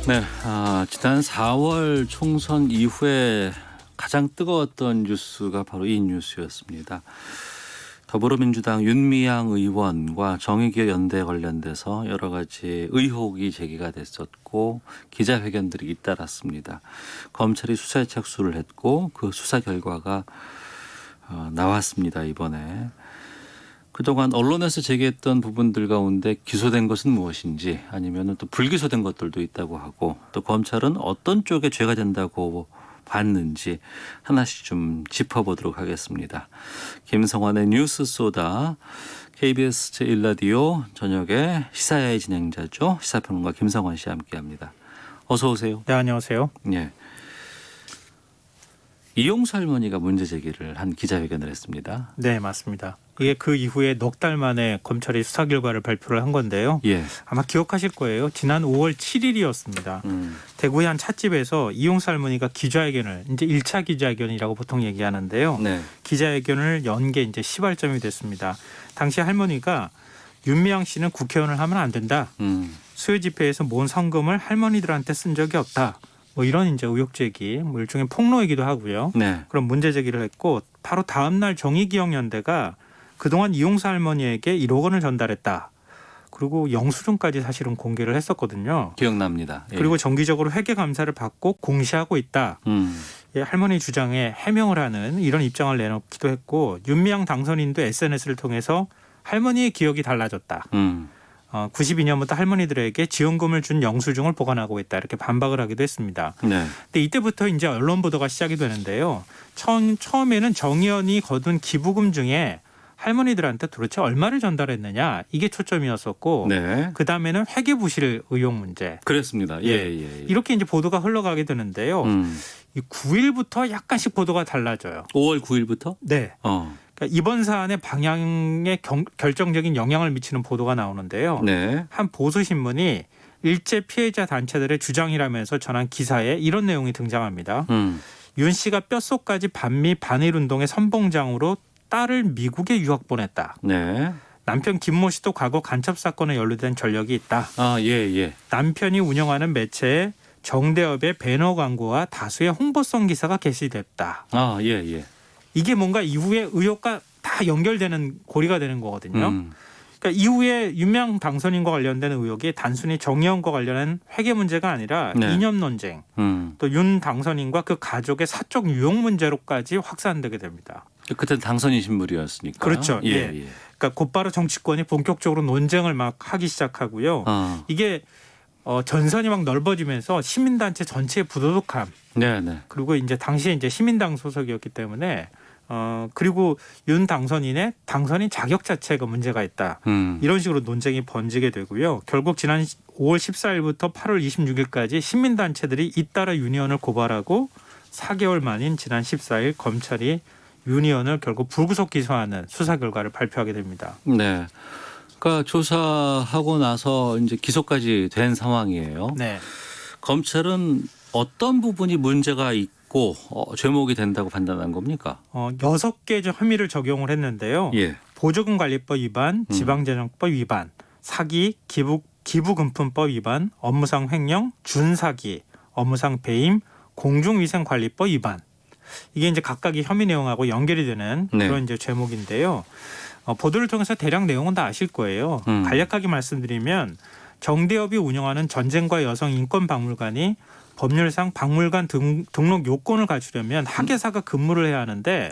네, 지난 4월 총선 이후에 가장 뜨거웠던 뉴스가 바로 이 뉴스였습니다. 더불어민주당 윤미향 의원과 정의기업 연대 관련돼서 여러 가지 의혹이 제기가 됐었고 기자회견들이 잇따랐습니다. 검찰이 수사에 착수를 했고 그 수사 결과가 나왔습니다. 이번에. 그동안 언론에서 제기했던 부분들 가운데 기소된 것은 무엇인지 아니면 또 불기소된 것들도 있다고 하고 또 검찰은 어떤 쪽에 죄가 된다고 봤는지 하나씩 좀 짚어보도록 하겠습니다. 김성환의 뉴스 소다 KBS 제1라디오 저녁에 시사야의 진행자죠. 시사평론가 김성환 씨와 함께합니다. 어서 오세요. 네, 안녕하세요. 예. 이용수 할머니가 문제 제기를 한 기자회견을 했습니다. 네, 맞습니다. 이게 그 이후에 넉 달 만에 검찰이 수사 결과를 발표를 한 건데요. 예. 아마 기억하실 거예요. 지난 5월 7일이었습니다. 대구의 한 찻집에서 이용수 할머니가 기자회견을 이제 1차 기자회견이라고 보통 얘기하는데요. 네. 기자회견을 연 게 이제 시발점이 됐습니다. 당시 할머니가 윤미향 씨는 국회의원을 하면 안 된다. 수요 집회에서 모은 성금을 할머니들한테 쓴 적이 없다. 뭐 이런 이제 의혹 제기, 뭐 일종의 폭로이기도 하고요. 네. 그런 문제 제기를 했고 바로 다음 날 정의기억연대가 그동안 이용수 할머니에게 1억 원을 전달했다. 그리고 영수증까지 사실은 공개를 했었거든요. 기억납니다. 예. 그리고 정기적으로 회계 감사를 받고 공시하고 있다. 예, 할머니 주장에 해명을 하는 이런 입장을 내놓기도 했고 윤미향 당선인도 SNS를 통해서 할머니의 기억이 달라졌다. 92년부터 할머니들에게 지원금을 준 영수증을 보관하고 있다. 이렇게 반박을 하기도 했습니다. 네. 근데 이때부터 이제 언론 보도가 시작이 되는데요. 처음에는 정 의원이 거둔 기부금 중에 할머니들한테 도대체 얼마를 전달했느냐 이게 초점이었었고 네. 그 다음에는 회계부실 의혹 문제. 그랬습니다. 예. 이렇게 이제 보도가 흘러가게 되는데요. 이 9일부터 약간씩 보도가 달라져요. 5월 9일부터? 네. 그러니까 이번 사안의 방향에 결정적인 영향을 미치는 보도가 나오는데요. 네. 한 보수 신문이 일제 피해자 단체들의 주장이라면서 전한 기사에 이런 내용이 등장합니다. 윤 씨가 뼛속까지 반미 반일 운동의 선봉장으로 딸을 미국에 유학 보냈다. 네. 남편 김모 씨도 과거 간첩 사건에 연루된 전력이 있다. 예. 남편이 운영하는 매체에 정대협의 배너 광고와 다수의 홍보성 기사가 게시됐다. 예. 이게 뭔가 이후에 의혹과 다 연결되는 고리가 되는 거거든요. 그러니까 이후에 윤미향 당선인과 관련된 의혹이 단순히 정 의원과 관련한 회계 문제가 아니라 네. 이념 논쟁, 또 윤 당선인과 그 가족의 사적 유용 문제로까지 확산되게 됩니다. 그때 당선인 신분이었으니까. 그렇죠. 예. 그러니까 곧바로 정치권이 본격적으로 논쟁을 막 하기 시작하고요. 이게 전선이 막 넓어지면서 시민단체 전체의 부도덕함. 네. 그리고 이제 당시에 이제 시민당 소속이었기 때문에 그리고 윤 당선인의 당선인 자격 자체가 문제가 있다. 이런 식으로 논쟁이 번지게 되고요. 결국 지난 5월 14일부터 8월 26일까지 시민단체들이 잇따라 윤 의원을 고발하고 4개월 만인 지난 14일 검찰이 윤 의원을 결국 불구속 기소하는 수사 결과를 발표하게 됩니다. 네. 그러니까 조사하고 나서 이제 기소까지 된 상황이에요. 네. 검찰은 어떤 부분이 문제가 있고 죄목이 된다고 판단한 겁니까? 6개 혐의를 적용을 했는데요. 예. 보조금 관리법 위반, 지방재정법 위반, 사기, 기부금품법 위반, 업무상 횡령, 준사기, 업무상 배임, 공중위생관리법 위반. 이게 이제 각각의 혐의 내용하고 연결이 되는 그런 이제 제목인데요. 보도를 통해서 대략 내용은 다 아실 거예요. 간략하게 말씀드리면 정대협이 운영하는 전쟁과 여성 인권 박물관이 법률상 박물관 등록 요건을 갖추려면 학예사가 근무를 해야 하는데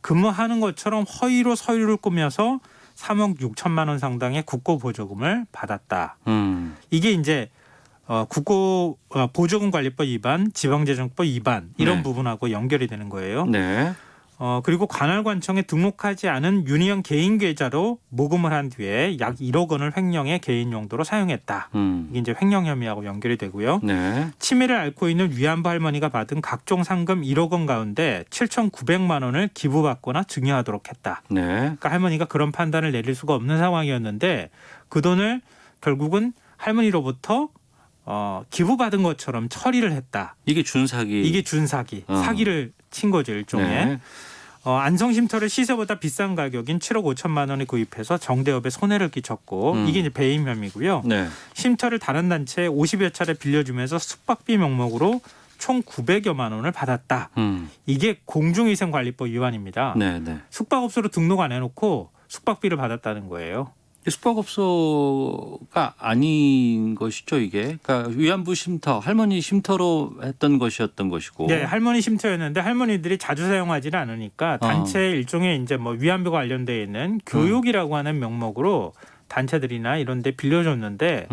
근무하는 것처럼 허위로 서류를 꾸며서 3억 6천만 원 상당의 국고 보조금을 받았다. 이게 이제 국고 보조금 관리법 위반, 지방재정법 위반 이런 부분하고 연결이 되는 거예요. 네. 그리고 관할관청에 등록하지 않은 윤 의원 개인 계좌로 모금을 한 뒤에 약 1억 원을 횡령해 개인 용도로 사용했다. 이게 이제 횡령 혐의하고 연결이 되고요. 네. 치매를 앓고 있는 위안부 할머니가 받은 각종 상금 1억 원 가운데 7,900만 원을 기부받거나 증여하도록 했다. 네. 그러니까 할머니가 그런 판단을 내릴 수가 없는 상황이었는데 그 돈을 결국은 할머니로부터 기부받은 것처럼 처리를 했다. 이게 준사기. 이게 준사기. 사기를 친 거죠 일종의. 네. 안성 쉼터를 시세보다 비싼 가격인 7억 5천만 원에 구입해서 정대협에 손해를 끼쳤고 이게 이제 배임 혐의고요. 네. 쉼터를 다른 단체에 50여 차례 빌려주면서 숙박비 명목으로 총 900여만 원을 받았다. 이게 공중위생관리법 위반입니다. 네, 네. 숙박업소로 등록 안 해놓고 숙박비를 받았다는 거예요. 숙박업소가 아닌 것이죠, 이게. 그러니까 위안부 쉼터, 할머니 쉼터로 했던 것이었던 것이고. 네, 할머니 쉼터였는데 할머니들이 자주 사용하지는 않으니까 단체 일종의 이제 뭐 위안부 관련돼 있는 교육이라고 하는 명목으로 단체들이나 이런 데 빌려줬는데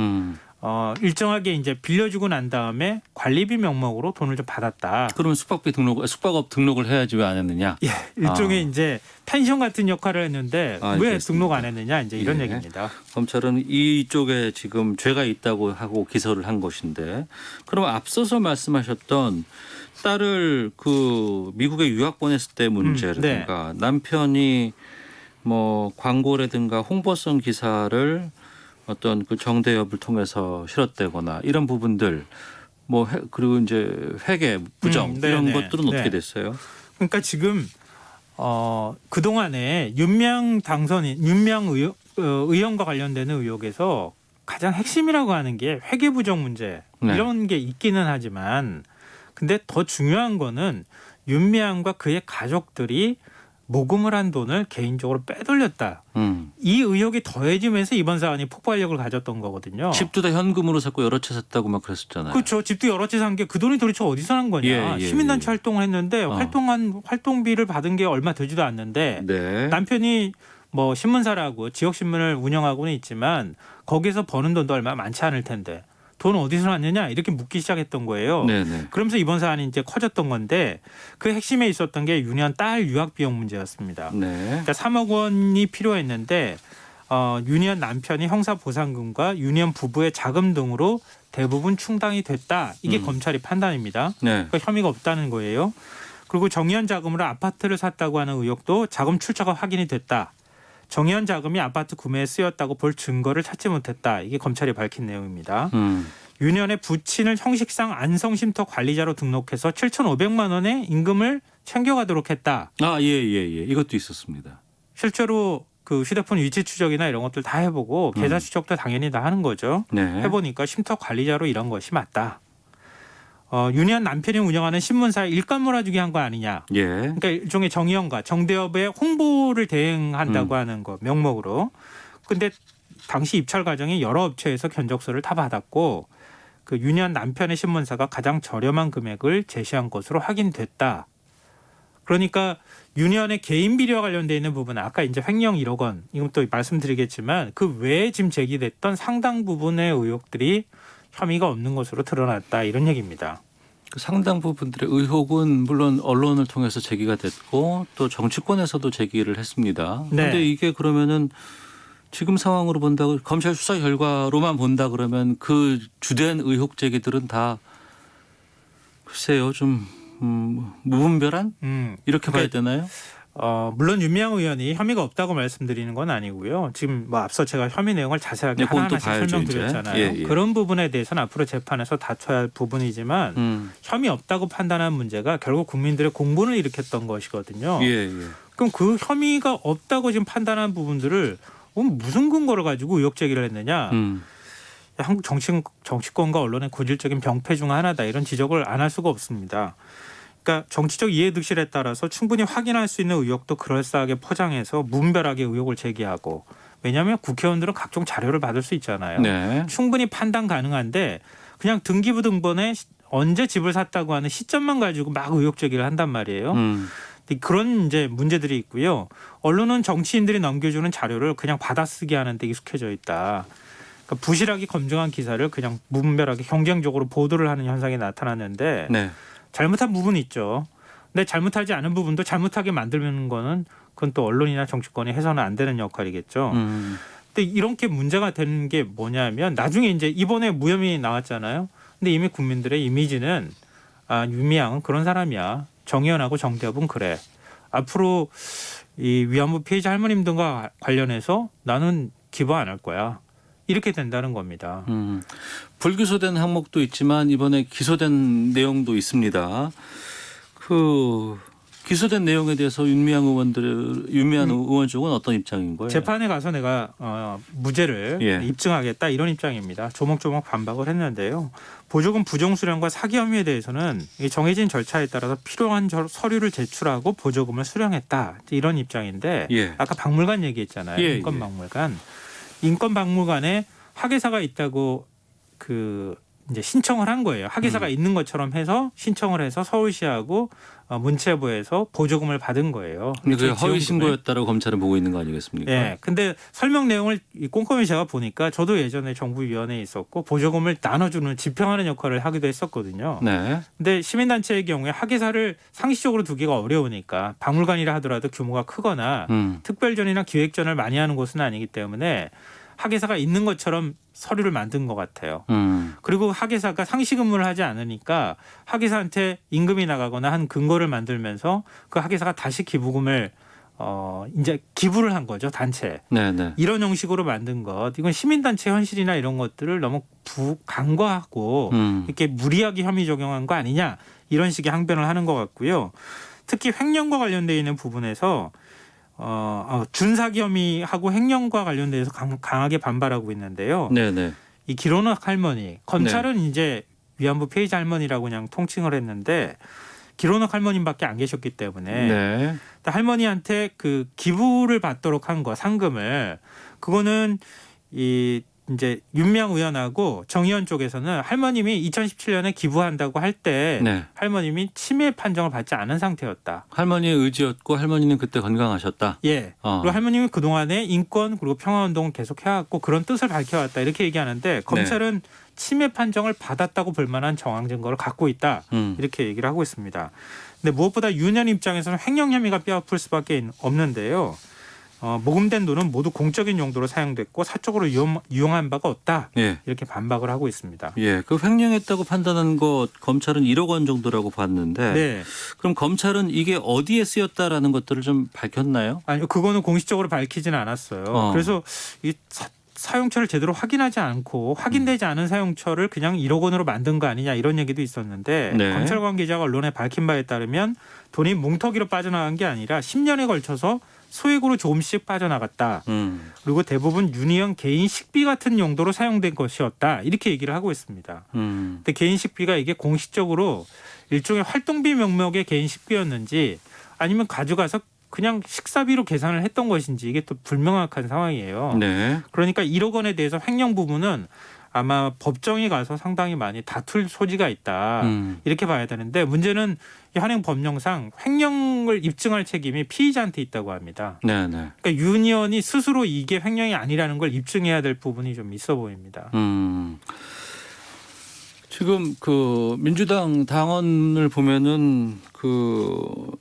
일정하게 이제 빌려주고 난 다음에 관리비 명목으로 돈을 좀 받았다. 그러면 숙박업 등록을 해야지 왜 안 했느냐? 예, 일종의 이제 펜션 같은 역할을 했는데 왜 알겠습니다. 등록 안 했느냐 이제 이런 예. 얘기입니다. 검찰은 이쪽에 지금 죄가 있다고 하고 기소를 한 것인데, 그럼 앞서서 말씀하셨던 딸을 그 미국에 유학 보냈을 때 문제라든가 남편이 뭐 광고라든가 홍보성 기사를 어떤 그 정대협을 통해서 실었다거나 이런 부분들 뭐 그리고 이제 회계 부정 이런 것들은 어떻게 됐어요? 그러니까 지금 그 동안에 윤미향 의원과 관련되는 의혹에서 가장 핵심이라고 하는 게 회계 부정 문제 이런 게 있기는 하지만, 근데 더 중요한 거는 윤미향과 그의 가족들이 모금을 한 돈을 개인적으로 빼돌렸다. 이 의혹이 더해지면서 이번 사안이 폭발력을 가졌던 거거든요. 집도 다 현금으로 샀고 여러 채 샀다고 막 그랬었잖아요. 그렇죠. 집도 여러 채 산 게 그 돈이 도대체 어디서 난 거냐. 시민단체 활동을 했는데 활동비를 받은 게 얼마 되지도 않는데 남편이 뭐 신문사라고 지역신문을 운영하고는 있지만 거기서 버는 돈도 얼마 많지 않을 텐데 돈 어디서 났느냐 이렇게 묻기 시작했던 거예요. 그러면서 이번 사안이 이제 커졌던 건데 그 핵심에 있었던 게 윤희연 딸 유학 비용 문제였습니다. 그러니까 3억 원이 필요했는데 윤희연 남편이 형사 보상금과 윤희연 부부의 자금 등으로 대부분 충당이 됐다. 이게 검찰이 판단입니다. 그러니까 혐의가 없다는 거예요. 그리고 정의연 자금으로 아파트를 샀다고 하는 의혹도 자금 출처가 확인이 됐다. 정의연 자금이 아파트 구매에 쓰였다고 볼 증거를 찾지 못했다. 이게 검찰이 밝힌 내용입니다. 윤희연의 부친을 형식상 안성쉼터 관리자로 등록해서 7,500만 원의 임금을 챙겨가도록 했다. 이것도 있었습니다. 실제로 그 휴대폰 위치 추적이나 이런 것들 다 해보고 계좌 추적도 당연히 다 하는 거죠. 해보니까 쉼터 관리자로 일한 것이 맞다. 윤희연 남편이 운영하는 신문사에 일감 몰아주기 한 거 아니냐. 그러니까 일종의 정의연과 정대협의 홍보를 대행한다고 하는 거 명목으로. 근데 당시 입찰 과정에 여러 업체에서 견적서를 다 받았고 그 윤희연 남편의 신문사가 가장 저렴한 금액을 제시한 것으로 확인됐다. 그러니까 윤희연의 개인 비리와 관련돼 있는 부분 아까 이제 횡령 1억 원 이건 또 말씀드리겠지만 그 외에 지금 제기됐던 상당 부분의 의혹들이 혐의가 없는 것으로 드러났다 이런 얘기입니다. 그 상당 부분들의 의혹은 물론 언론을 통해서 제기가 됐고 또 정치권에서도 제기를 했습니다. 그런데 이게 그러면은 지금 상황으로 본다고 검찰 수사 결과로만 본다 그러면 그 주된 의혹 제기들은 다 글쎄요 좀 무분별한 이렇게 봐야 되나요? 물론 윤미향 의원이 혐의가 없다고 말씀드리는 건 아니고요. 지금 뭐 앞서 제가 혐의 내용을 자세하게 하나하나씩 설명드렸잖아요. 그런 부분에 대해서는 앞으로 재판에서 다퉈야 할 부분이지만 혐의 없다고 판단한 문제가 결국 국민들의 공분을 일으켰던 것이거든요. 그럼 그 혐의가 없다고 지금 판단한 부분들을 무슨 근거를 가지고 의혹 제기를 했느냐. 한국 정치권과 언론의 고질적인 병폐 중 하나다 이런 지적을 안 할 수가 없습니다. 그러니까 정치적 이해득실에 따라서 충분히 확인할 수 있는 의혹도 그럴싸하게 포장해서 무분별하게 의혹을 제기하고, 왜냐하면 국회의원들은 각종 자료를 받을 수 있잖아요. 충분히 판단 가능한데 그냥 등기부 등본에 언제 집을 샀다고 하는 시점만 가지고 막 의혹 제기를 한단 말이에요. 그런 이제 문제들이 있고요. 언론은 정치인들이 넘겨주는 자료를 그냥 받아쓰기 하는 데 익숙해져 있다. 그러니까 부실하게 검증한 기사를 그냥 무분별하게 경쟁적으로 보도를 하는 현상이 나타났는데 잘못한 부분이 있죠. 근데 잘못하지 않은 부분도 잘못하게 만들는 거는 그건 또 언론이나 정치권이 해서는 안 되는 역할이겠죠. 근데 이렇게 문제가 되는 게 뭐냐면 나중에 이제 이번에 무혐의 나왔잖아요. 근데 이미 국민들의 이미지는 윤미향은 그런 사람이야. 정의연하고 정대협은 그래. 앞으로 이 위안부 피해자 할머님 등과 관련해서 나는 기부 안 할 거야. 이렇게 된다는 겁니다. 불기소된 항목도 있지만 이번에 기소된 내용도 있습니다. 그 기소된 내용에 대해서 윤미향 의원 쪽은 어떤 입장인 거예요? 재판에 가서 내가 무죄를 예. 입증하겠다 이런 입장입니다. 조목조목 반박을 했는데요. 보조금 부정수령과 사기 혐의에 대해서는 이 정해진 절차에 따라서 필요한 서류를 제출하고 보조금을 수령했다 이런 입장인데 예. 아까 박물관 얘기했잖아요. 예, 인권박물관. 인권박물관에 학예사가 있다고 이제 신청을 한 거예요. 학예사가 있는 것처럼 해서 신청을 해서 서울시하고 문체부에서 보조금을 받은 거예요. 근데 그게 허위 신고였다라고 검찰은 보고 있는 거 아니겠습니까? 네. 근데 설명 내용을 꼼꼼히 제가 보니까 저도 예전에 정부위원회에 있었고 보조금을 나눠주는 집행하는 역할을 하기도 했었거든요. 네. 근데 시민단체의 경우에 학예사를 상시적으로 두기가 어려우니까 박물관이라 하더라도 규모가 크거나 특별전이나 기획전을 많이 하는 곳은 아니기 때문에 학예사가 있는 것처럼 서류를 만든 것 같아요. 그리고 학예사가 상시 근무를 하지 않으니까 학예사한테 임금이 나가거나 한 근거를 만들면서 그 학예사가 다시 기부금을 이제 기부를 한 거죠, 단체. 네네. 이런 형식으로 만든 것. 이건 시민단체 현실이나 이런 것들을 너무 간과하고 이렇게 무리하게 혐의 적용한 거 아니냐 이런 식의 항변을 하는 것 같고요. 특히 횡령과 관련되어 있는 부분에서 준사기 혐의하고 횡령과 관련돼서 강하게 반발하고 있는데요. 네네. 이 기론학 할머니, 검찰은 이제 위안부 피해자 할머니라고 그냥 통칭을 했는데 기론학 할머님밖에 안 계셨기 때문에 네. 할머니한테 그 기부를 받도록 한 거 상금을 그거는 이제 윤미향 의원하고 정 의원 쪽에서는 할머님이 2017년에 기부한다고 할 때 네. 할머님이 치매 판정을 받지 않은 상태였다. 할머니의 의지였고 할머니는 그때 건강하셨다. 예. 그리고 할머님이 그동안에 인권 그리고 평화운동을 계속 해왔고 그런 뜻을 밝혀왔다 이렇게 얘기하는데 검찰은 치매 판정을 받았다고 볼 만한 정황 증거를 갖고 있다 이렇게 얘기를 하고 있습니다. 근데 무엇보다 윤 의원 입장에서는 횡령 혐의가 뼈아플 수밖에 없는데요. 모금된 돈은 모두 공적인 용도로 사용됐고 사적으로 이용한 바가 없다. 예. 이렇게 반박을 하고 있습니다. 예, 그 횡령했다고 판단한 것 검찰은 1억 원 정도라고 봤는데 네. 그럼 검찰은 이게 어디에 쓰였다라는 것들을 좀 밝혔나요? 아니요, 그거는 공식적으로 밝히지는 않았어요. 그래서 이 사용처를 제대로 확인하지 않고 확인되지 않은 사용처를 그냥 1억 원으로 만든 거 아니냐 이런 얘기도 있었는데 네. 검찰 관계자가 언론에 밝힌 바에 따르면 돈이 뭉터기로 빠져나간 게 아니라 10년에 걸쳐서 소액으로 조금씩 빠져나갔다. 그리고 대부분 윤희영 개인 식비 같은 용도로 사용된 것이었다. 이렇게 얘기를 하고 있습니다. 근데 개인 식비가 이게 공식적으로 일종의 활동비 명목의 개인 식비였는지 아니면 가져가서 그냥 식사비로 계산을 했던 것인지 이게 또 불명확한 상황이에요. 네. 그러니까 1억 원에 대해서 횡령 부분은 아마 법정에 가서 상당히 많이 다툴 소지가 있다. 이렇게 봐야 되는데 문제는 이 현행 법령상 횡령을 입증할 책임이 피의자한테 있다고 합니다. 네, 네. 그러니까 윤 의원이 스스로 이게 횡령이 아니라는 걸 입증해야 될 부분이 좀 있어 보입니다. 지금 그 민주당 당원을 보면은 그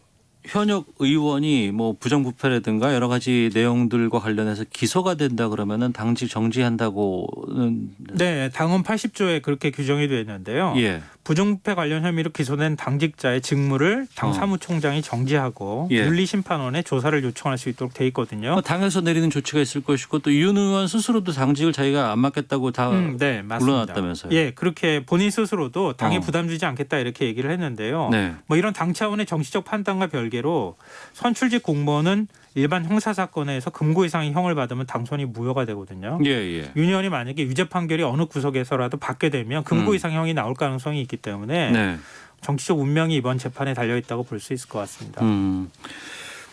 현역 의원이 뭐 부정부패라든가 여러 가지 내용들과 관련해서 기소가 된다 그러면은 당직 정지한다고는 네, 당헌 80조에 그렇게 규정이 되어 있는데요. 예. 부정부패 관련 혐의로 기소된 당직자의 직무를 당 사무총장이 정지하고 예. 윤리심판원에 조사를 요청할 수 있도록 돼 있거든요. 당에서 내리는 조치가 있을 것이고 또 윤 의원 스스로도 당직을 자기가 안 맡겠다고 다 네, 맞습니다. 물러났다면서요. 예, 그렇게 본인 스스로도 당에 부담 주지 않겠다 이렇게 얘기를 했는데요. 네. 뭐 이런 당 차원의 정치적 판단과 별개로 선출직 공무원은 일반 형사 사건에서 금고 이상의 형을 받으면 당선이 무효가 되거든요. 예, 예. 윤 의원이 만약에 유죄 판결이 어느 구석에서라도 받게 되면 금고 이상 형이 나올 가능성이 있기 때문에 네. 정치적 운명이 이번 재판에 달려 있다고 볼 수 있을 것 같습니다.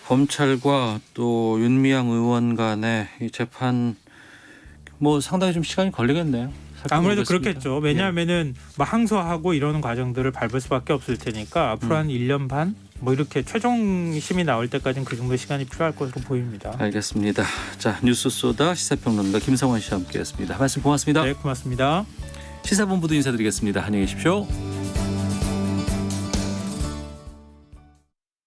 검찰과 또 윤미향 의원 간의 이 재판 뭐 상당히 좀 시간이 걸리겠네요. 아무래도 살펴보겠습니다. 그렇겠죠. 왜냐하면은 뭐 항소하고 이러는 과정들을 밟을 수밖에 없을 테니까 앞으로 한 1년 반 뭐 이렇게 최종심이 나올 때까지는 그 정도 시간이 필요할 것으로 보입니다. 알겠습니다. 자, 뉴스 쏘다 시사평론가 김성환 씨와 함께했습니다. 말씀 고맙습니다. 네, 고맙습니다. 시사본부도 인사드리겠습니다. 안녕히 계십시오.